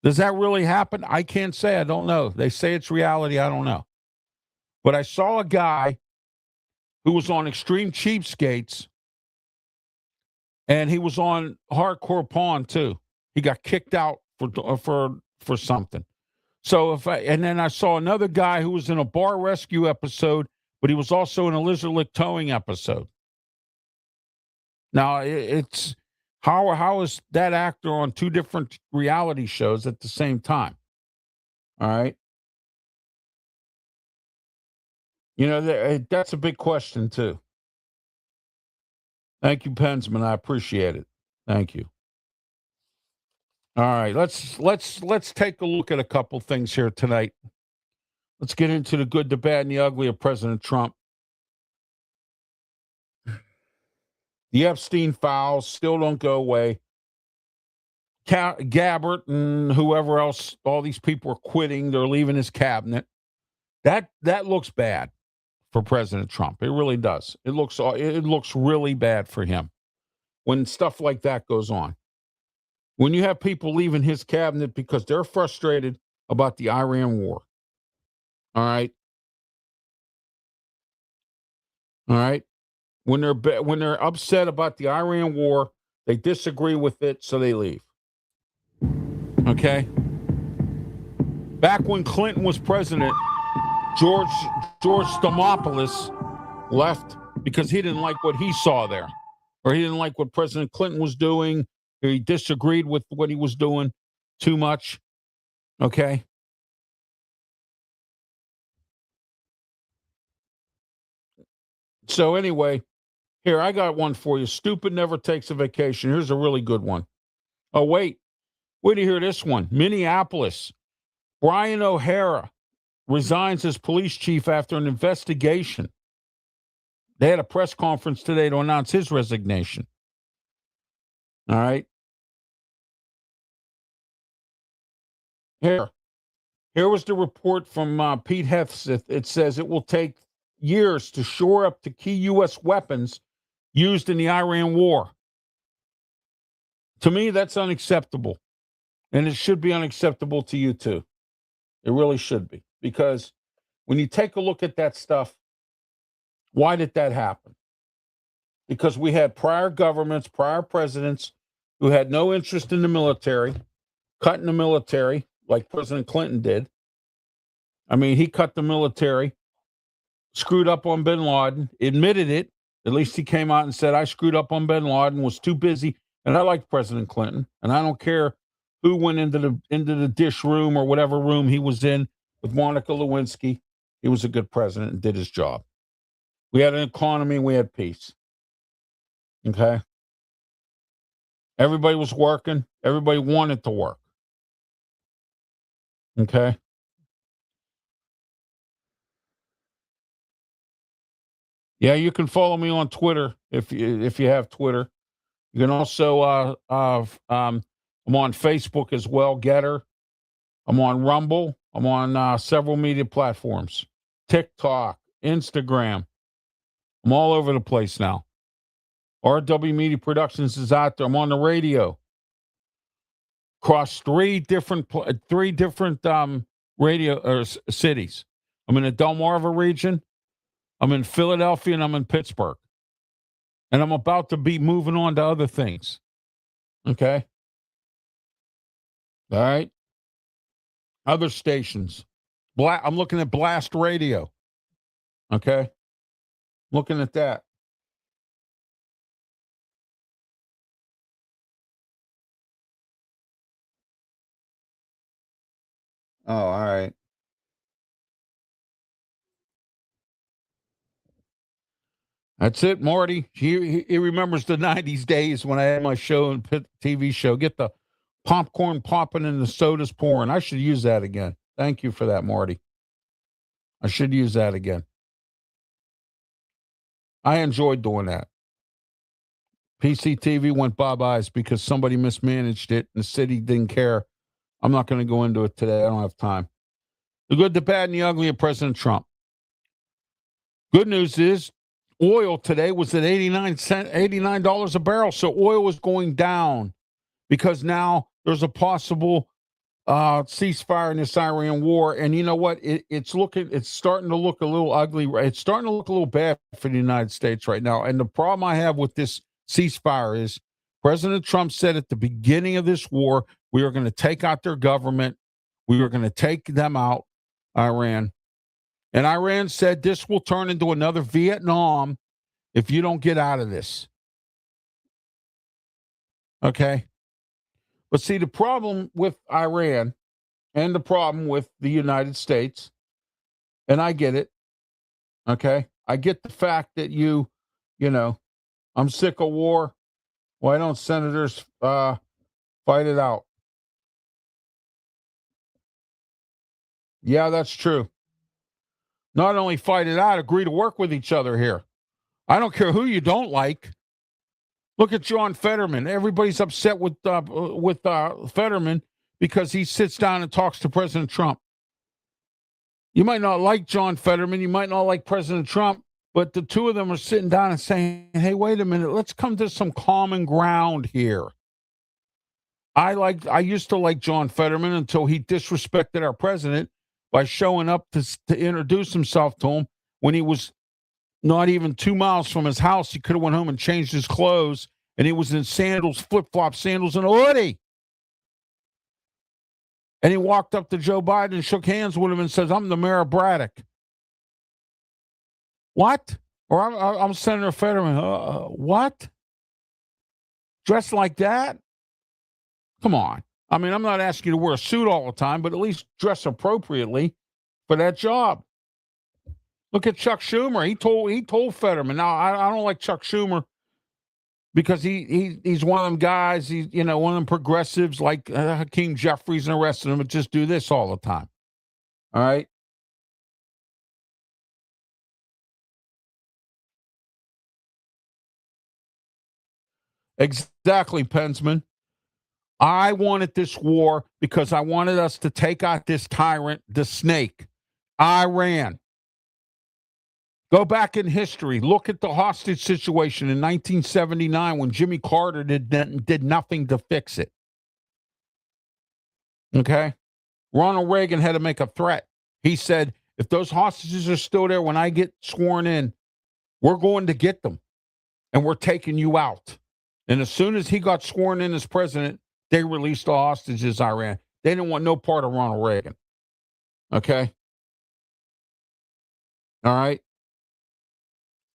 Does that really happen? I can't say. I don't know. They say it's reality. I don't know. But I saw a guy who was on Extreme Cheapskates, and he was on Hardcore Pawn too. He got kicked out for something. So and then I saw another guy who was in a Bar Rescue episode, but he was also in a Lizard Lick Towing episode. Now it's how is that actor on 2 different reality shows at the same time? All right. You know, that's a big question too. Thank you, Pensman. I appreciate it. Thank you. All right, let's take a look at a couple things here tonight. Let's get into the good, the bad, and the ugly of President Trump. The Epstein files still don't go away. Gabbard and whoever else, all these people are quitting. They're leaving his cabinet. That looks bad for President Trump. It really does. It looks really bad for him when stuff like that goes on. When you have people leaving his cabinet because they're frustrated about the Iran war. All right. All right. When they're upset about the Iran war, they disagree with it, so they leave. Okay. Back when Clinton was president, George Stamopoulos left because he didn't like what he saw there, or he didn't like what President Clinton was doing. Or he disagreed with what he was doing too much. Okay. So anyway, here, I got one for you. Stupid never takes a vacation. Here's a really good one. Oh, wait do you hear this one? Minneapolis. Brian O'Hara resigns as police chief after an investigation. They had a press conference today to announce his resignation. All right. Here was the report from Pete Hegseth. It says it will take years to shore up the key U.S. weapons used in the Iran war. To me, that's unacceptable. And it should be unacceptable to you, too. It really should be. Because when you take a look at that stuff, why did that happen? Because we had prior governments, prior presidents who had no interest in the military, cutting the military like President Clinton did. I mean, he cut the military, screwed up on bin Laden, admitted it. At least he came out and said, I screwed up on bin Laden, was too busy. And I liked President Clinton. And I don't care who went into the dish room or whatever room he was in with Monica Lewinsky. He was a good president and did his job. We had an economy and we had peace. Okay? Everybody was working. Everybody wanted to work. Okay? Yeah, you can follow me on Twitter if you have Twitter. You can also I'm on Facebook as well, Getter. I'm on Rumble. I'm on several media platforms, TikTok, Instagram. I'm all over the place now. RW Media Productions is out there. I'm on the radio. Across three different radio cities. I'm in the Delmarva region. I'm in Philadelphia, and I'm in Pittsburgh. And I'm about to be moving on to other things. Okay? All right? Other stations. I'm looking at Blast Radio. Okay? Looking at that. Oh, all right. That's it, Marty. He remembers the 90s days when I had my show and TV show. Get the popcorn popping and the sodas pouring. I should use that again. Thank you for that, Marty. I should use that again. I enjoyed doing that. PCTV went bye-byes because somebody mismanaged it and the city didn't care. I'm not going to go into it today. I don't have time. The good, the bad, and the ugly of President Trump. Good news is oil today was at $89 a barrel. So oil is going down because now there's a possible ceasefire in this Iran war. And you know what? It's starting to look a little ugly. It's starting to look a little bad for the United States right now. And the problem I have with this ceasefire is President Trump said at the beginning of this war, we are going to take out their government. We are going to take them out, Iran. And Iran said this will turn into another Vietnam if you don't get out of this. Okay? But see, the problem with Iran and the problem with the United States, and I get it, okay? I get the fact that you know, I'm sick of war. Why don't senators fight it out? Yeah, that's true. Not only fight it out, agree to work with each other here. I don't care who you don't like. Look at John Fetterman. Everybody's upset with Fetterman because he sits down and talks to President Trump. You might not like John Fetterman. You might not like President Trump, but the two of them are sitting down and saying, hey, wait a minute, let's come to some common ground here. I used to like John Fetterman until he disrespected our president by showing up to introduce himself to him when he was not even 2 miles from his house. He could have went home and changed his clothes, and he was in sandals, flip-flop sandals, and a hoodie. And he walked up to Joe Biden and shook hands with him and says, I'm the mayor of Braddock. What? Or I'm Senator Fetterman. What? Dressed like that? Come on. I mean, I'm not asking you to wear a suit all the time, but at least dress appropriately for that job. Look at Chuck Schumer. He told Fetterman. Now, I don't like Chuck Schumer because he's one of them guys. He's one of them progressives like Hakeem Jeffries and the rest of them that just do this all the time. All right. Exactly, Pensman. I wanted this war because I wanted us to take out this tyrant, the snake, Iran. Go back in history. Look at the hostage situation in 1979 when Jimmy Carter did nothing to fix it. Okay? Ronald Reagan had to make a threat. He said, if those hostages are still there when I get sworn in, we're going to get them, and we're taking you out. And as soon as he got sworn in as president, they released the hostages, Iran. They didn't want no part of Ronald Reagan. Okay? All right?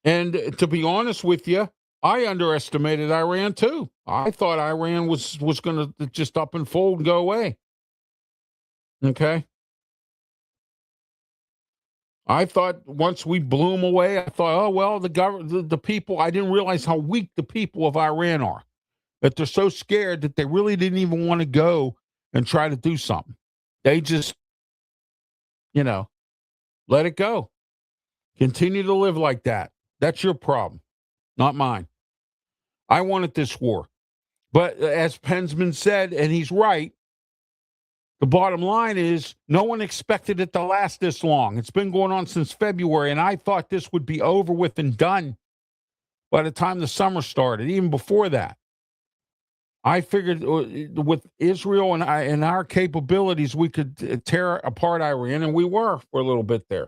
And to be honest with you, I underestimated Iran too. I thought Iran was going to just up and fold and go away. Okay? I thought once we blew them away, I thought, oh, well, the people, I didn't realize how weak the people of Iran are. That they're so scared that they really didn't even want to go and try to do something. They just, let it go. Continue to live like that. That's your problem, not mine. I wanted this war. But as Pensman said, and he's right, the bottom line is no one expected it to last this long. It's been going on since February, and I thought this would be over with and done by the time the summer started, even before that. I figured with Israel and our capabilities, we could tear apart Iran, and we were for a little bit there.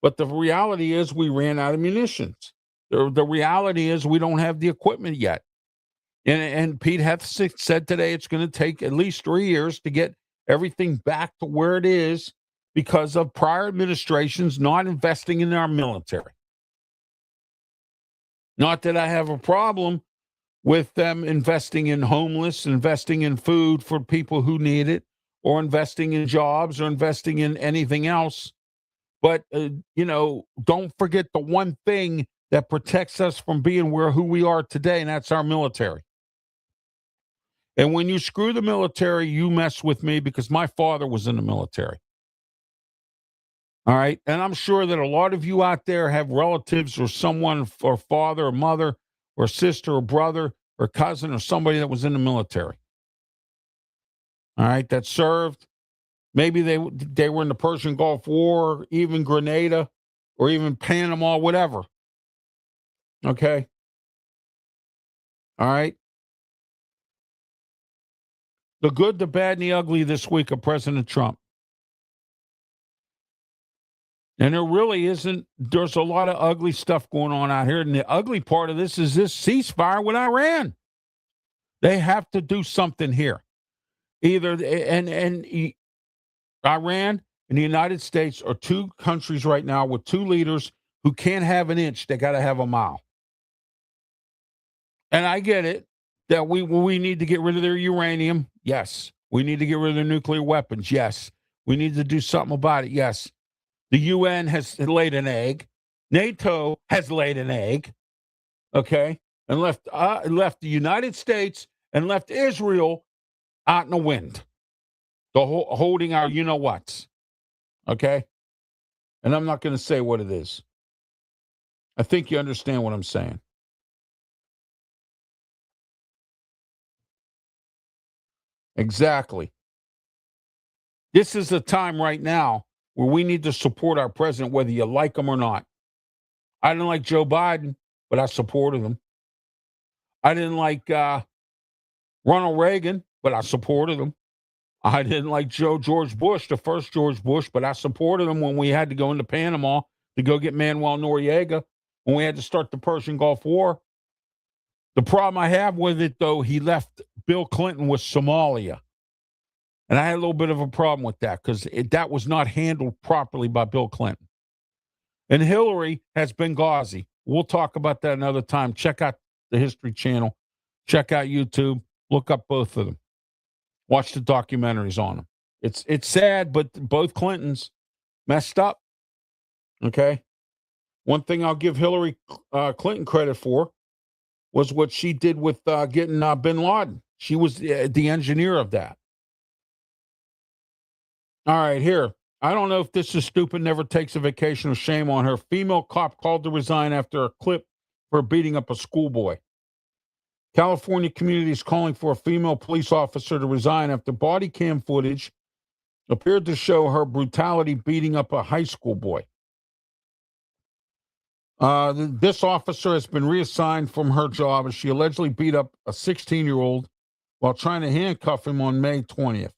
But the reality is we ran out of munitions. The reality is we don't have the equipment yet. And Pete Hegseth said today it's going to take at least 3 years to get everything back to where it is because of prior administrations not investing in our military. Not that I have a problem with them investing in homeless, investing in food for people who need it, or investing in jobs, or investing in anything else. But, don't forget the one thing that protects us from being who we are today, and that's our military. And when you screw the military, you mess with me because my father was in the military. All right. And I'm sure that a lot of you out there have relatives or someone, or father or mother or sister or brother or cousin or somebody that was in the military. All right. That served. Maybe they were in the Persian Gulf War, even Grenada, or even Panama, whatever. Okay. All right. The good, the bad, and the ugly this week of President Trump. And there really isn't, there's a lot of ugly stuff going on out here. And the ugly part of this is this ceasefire with Iran. They have to do something here. Either, and Iran and the United States are two countries right now with two leaders who can't have an inch. They got to have a mile. And I get it that we need to get rid of their uranium. Yes. We need to get rid of their nuclear weapons. Yes. We need to do something about it. Yes. The UN has laid an egg. NATO has laid an egg. Okay. And left the United States and left Israel out in the wind. Holding our you-know-whats. Okay. And I'm not going to say what it is. I think you understand what I'm saying. Exactly. This is a time right now where we need to support our president, whether you like him or not. I didn't like Joe Biden, but I supported him. I didn't like Ronald Reagan, but I supported him. I didn't like George Bush, the first George Bush, but I supported him when we had to go into Panama to go get Manuel Noriega, when we had to start the Persian Gulf War. The problem I have with it, though, he left Bill Clinton with Somalia. And I had a little bit of a problem with that because that was not handled properly by Bill Clinton. And Hillary has Benghazi. We'll talk about that another time. Check out the History Channel. Check out YouTube. Look up both of them. Watch the documentaries on them. It's sad, but both Clintons messed up. Okay? One thing I'll give Hillary Clinton credit for was what she did with getting bin Laden. She was the engineer of that. All right, here. I don't know if this is stupid, never takes a vacation, or shame on her. Female cop called to resign after a clip for beating up a schoolboy. California community is calling for a female police officer to resign after body cam footage appeared to show her brutality beating up a high school boy. This officer has been reassigned from her job as she allegedly beat up a 16-year-old while trying to handcuff him on May 20th.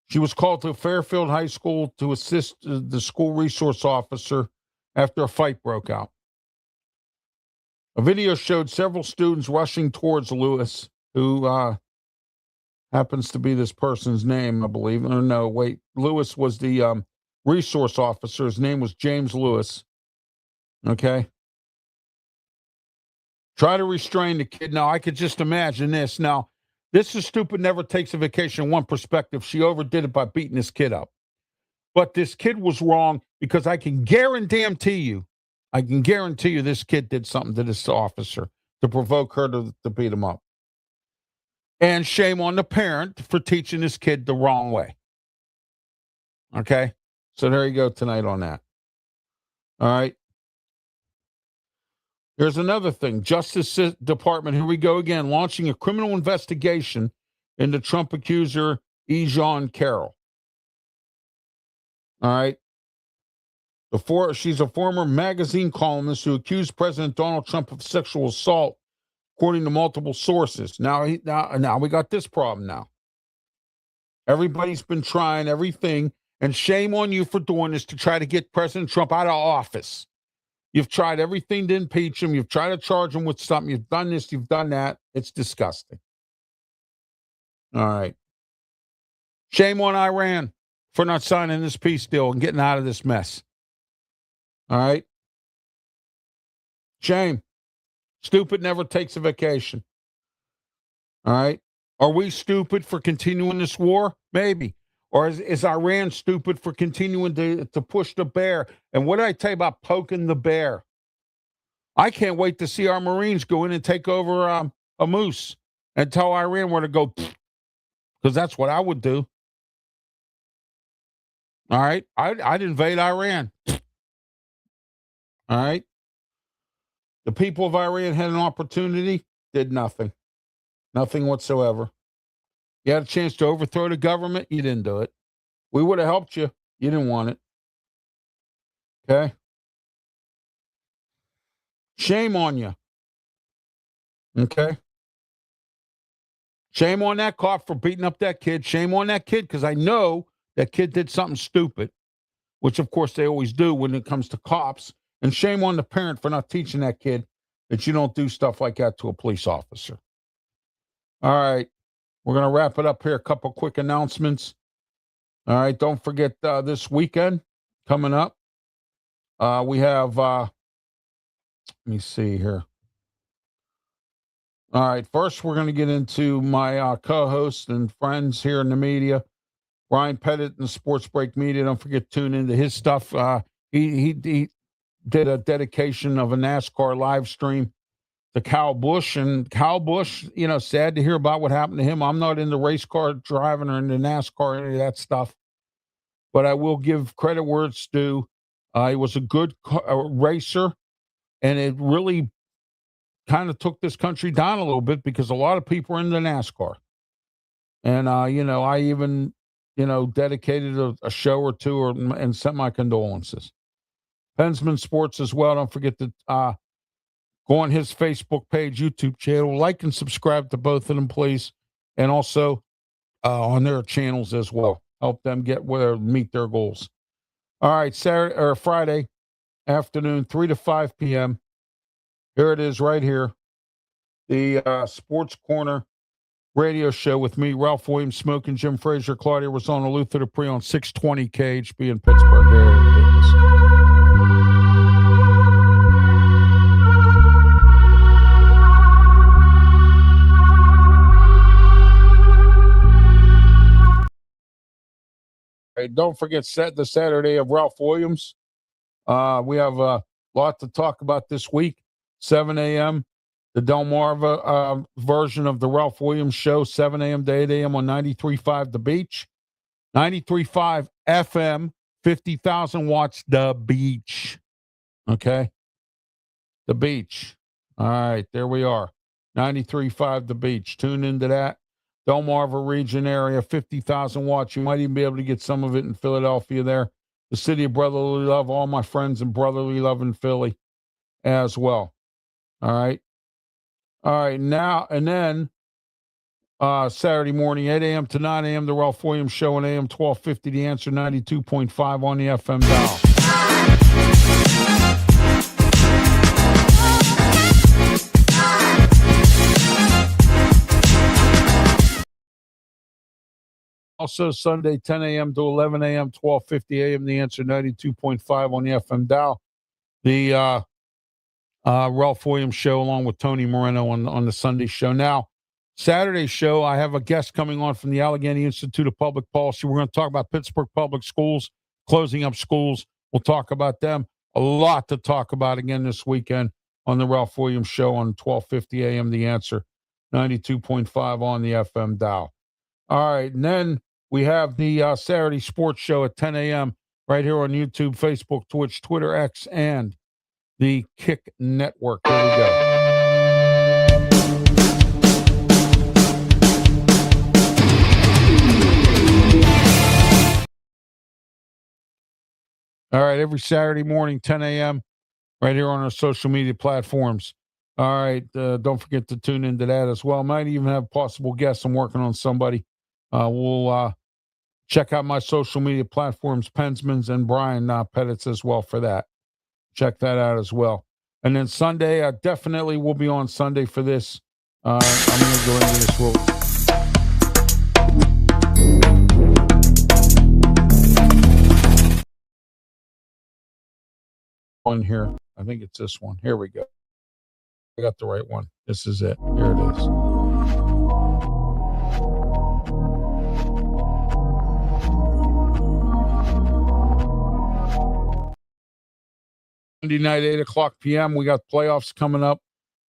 She was called to Fairfield High School to assist the school resource officer after a fight broke out. A video showed several students rushing towards Lewis, who happens to be this person's name, I believe. Or no, wait. Lewis was the resource officer. His name was James Lewis. Okay. Try to restrain the kid. Now, I could just imagine this. Now, this is stupid, never takes a vacation. One perspective, she overdid it by beating this kid up. But this kid was wrong because I can guarantee you this kid did something to this officer to provoke her to beat him up. And shame on the parent for teaching this kid the wrong way. Okay? So there you go tonight on that. All right. Here's another thing. Justice Department, here we go again, launching a criminal investigation into Trump accuser E. Jean Carroll. All right. She's a former magazine columnist who accused President Donald Trump of sexual assault, according to multiple sources. Now we got this problem now. Everybody's been trying everything, and shame on you for doing this to try to get President Trump out of office. You've tried everything to impeach him. You've tried to charge him with something. You've done this. You've done that. It's disgusting. All right. Shame on Iran for not signing this peace deal and getting out of this mess. All right. Shame. Stupid never takes a vacation. All right. Are we stupid for continuing this war? Maybe. Or is Iran stupid for continuing to push the bear? And what did I tell you about poking the bear? I can't wait to see our Marines go in and take over a moose and tell Iran where to go, because that's what I would do. All right? I'd invade Iran. All right? The people of Iran had an opportunity, did nothing. Nothing whatsoever. You had a chance to overthrow the government, you didn't do it. We would have helped you. You didn't want it. Okay? Shame on you. Okay? Shame on that cop for beating up that kid. Shame on that kid, because I know that kid did something stupid, which, of course, they always do when it comes to cops. And shame on the parent for not teaching that kid that you don't do stuff like that to a police officer. All right. We're going to wrap it up here. A couple quick announcements. All right. Don't forget this weekend coming up. We have, let me see here. All right. First, we're going to get into my co-host and friends here in the media, Brian Pettit and Sports Break Media. Don't forget to tune into his stuff. He did a dedication of a NASCAR live stream to Kyle Busch. And Kyle Busch, sad to hear about what happened to him. I'm not into race car driving or into NASCAR, any of that stuff. But I will give credit where it's due. He was a good racer, and it really kind of took this country down a little bit because a lot of people are into NASCAR. And, I even, dedicated a show or two and sent my condolences. Pensman Sports as well. Don't forget to go on his Facebook page, YouTube channel, like and subscribe to both of them, please. And also on their channels as well. Help them meet their goals. All right, Saturday or Friday afternoon, 3 to 5 p.m. Here it is right here. The Sports Corner radio show with me, Ralph Williams, Smoking Jim Frazier, Claudia Rosano, Luther Dupree on 620 KHB in Pittsburgh. There it is. Hey, don't forget the Saturday of Ralph Williams. We have a lot to talk about this week. 7 a.m. The Delmarva version of the Ralph Williams Show, 7 a.m. to 8 a.m. on 93.5 The Beach. 93.5 FM, 50,000 watts, The Beach. Okay? The Beach. All right, there we are. 93.5 The Beach. Tune into that. Delmarva region area, 50,000 watts. You might even be able to get some of it in Philadelphia there. The city of brotherly love, all my friends in brotherly love in Philly as well. All right. All right. Now, and then Saturday morning, 8 a.m. to 9 a.m., the Ralph Williams Show on AM 1250, The Answer 92.5 on the FM dial. Also, Sunday, 10 a.m. to 11 a.m., 1250 a.m., The Answer 92.5 on the FM dial. The Ralph Williams Show along with Tony Moreno on the Sunday show. Now, Saturday show, I have a guest coming on from the Allegheny Institute of Public Policy. We're going to talk about Pittsburgh Public Schools, closing up schools. We'll talk about them. A lot to talk about again this weekend on the Ralph Williams Show on 1250 a.m. The Answer, 92.5 on the FM dial. All right, and then we have the Saturday Sports Show at 10 a.m. right here on YouTube, Facebook, Twitch, Twitter, X, and the Kick Network. Here we go. All right, every Saturday morning, 10 a.m., right here on our social media platforms. All right, don't forget to tune into that as well. Might even have possible guests. I'm working on somebody. We'll check out my social media platforms, Pensman's and Brian Pettit's as well for that. Check that out as well. And then Sunday, definitely will be on Sunday for this. I'm going to go into this real. One here. I think it's this one. Here we go. I got the right one. This is it. Here it is. Monday night, 8 o'clock p.m. We got playoffs coming up.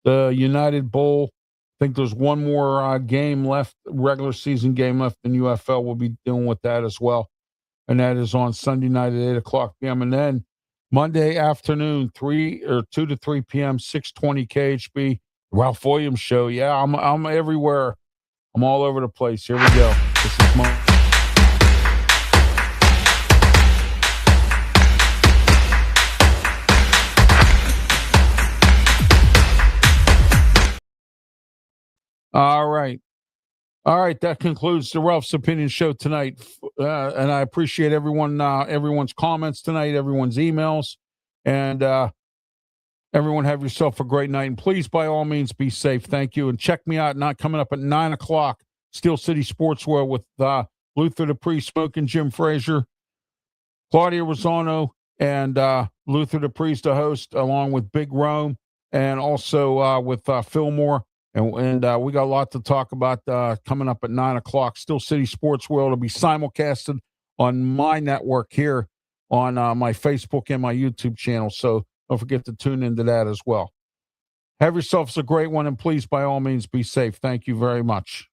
The United Bowl. I think there's one more game left, regular season game left in UFL. We'll be dealing with that as well. And that is on Sunday night at 8 o'clock p.m. And then Monday afternoon, 2 to 3 p.m., 620 KHB, Ralph Williams Show. Yeah, I'm everywhere. I'm all over the place. Here we go. This is Monday. All right. All right. That concludes the Ralph's Opinion Show tonight. And I appreciate everyone's comments tonight, everyone's emails. And everyone have yourself a great night. And please, by all means, be safe. Thank you. And check me out. Not coming up at 9 o'clock, Steel City Sportswear with Luther Dupree, Smoking Jim Frazier, Claudia Rosano, and Luther Dupree's the host, along with Big Rome, and also with Fillmore. And we got a lot to talk about coming up at 9 o'clock. Steel City Sportswear will be simulcasted on my network here on my Facebook and my YouTube channel. So don't forget to tune into that as well. Have yourselves a great one, and please, by all means, be safe. Thank you very much.